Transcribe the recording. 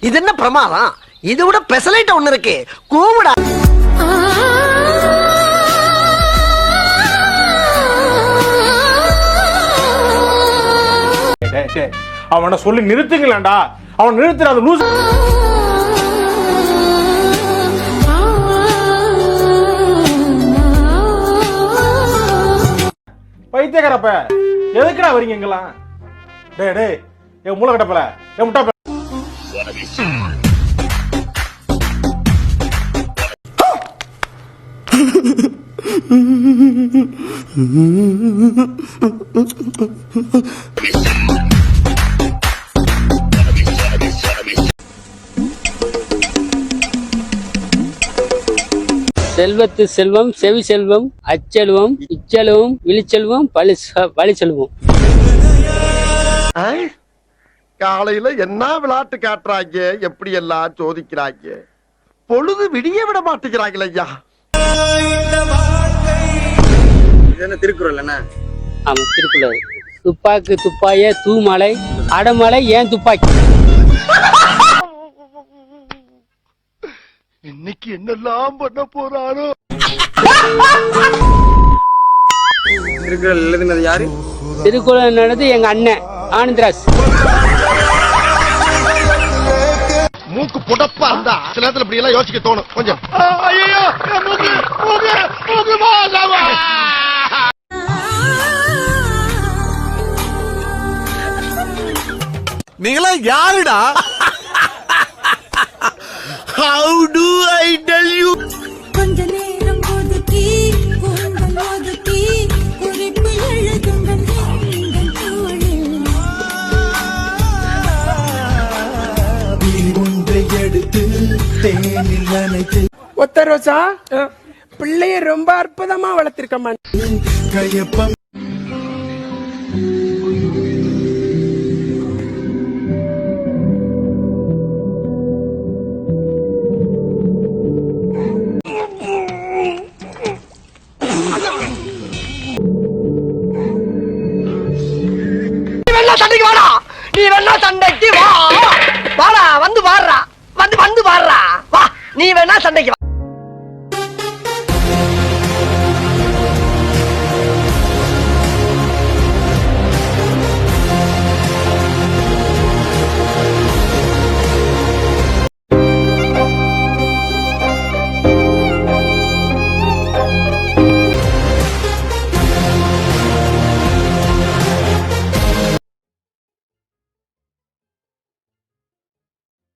இது என்ன பிரமாதம்? இது விட பெசலைட் ஒண்ணு இருக்கு. கூவுடா. அவனை சொல்லி நிறுத்துங்களேன்டா. அவன் நிறுத்துறாத லூஸ். பைத்தியக்காரப்ப எதுக்குடா வரீங்க எங்கெல்லாம்? டேய் டேய் என் மூளை கட்டப்பல என் முட்டா. செல்வத்து செல்வம் செவி செல்வம் அச்செல்வம் இச்செல்வம் விழிச்செல்வம் வழி செல்வம். காலையில என்ன விளையாட்டு காட்டுறாங்க, எப்படி எல்லாம் சோதிக்கிறாங்க. பொழுது விடிய விட மாட்டேங்கிறாங்களே ஐயா. என்ன திருக்குறள் என்ன? ஆமா திருக்குறள். துப்பாக்கு துப்பாய தூமலை அடமலை ஏன் துப்பாக்கி. இன்னைக்கு என்னெல்லாம் பண்ண போறாரோ. திருக்குறள் எழுதுனது யாரு? திருக்குறள் நடந்து எங்க அண்ணன் ஆனந்தராஜ். மூக்கு புடப்பா இருந்தா சில நேரத்துல இப்படி எல்லாம் யோசிக்க தோணும் கொஞ்சம். நீங்களா யாருடா? How do I tell you? கொஞ்ச நேரம் ஒதுக்கி உங்கள் ஒதுக்கி குறிப்பு எழுதுங்கள் எங்கள் தோழில். ஒன்றை எடுத்து தேனில் நனைத்து ஒத்த ரோசா பிள்ளைய ரொம்ப அற்புதமா வளர்த்திருக்கம்மா. கையப்பம் சண்டைக்கு வாடா. நீ வேணா சண்டைக்கு வா. வாடா வந்து பாடுறா. வந்து பாடுறா. வா நீ வேணா சண்டைக்கு வா.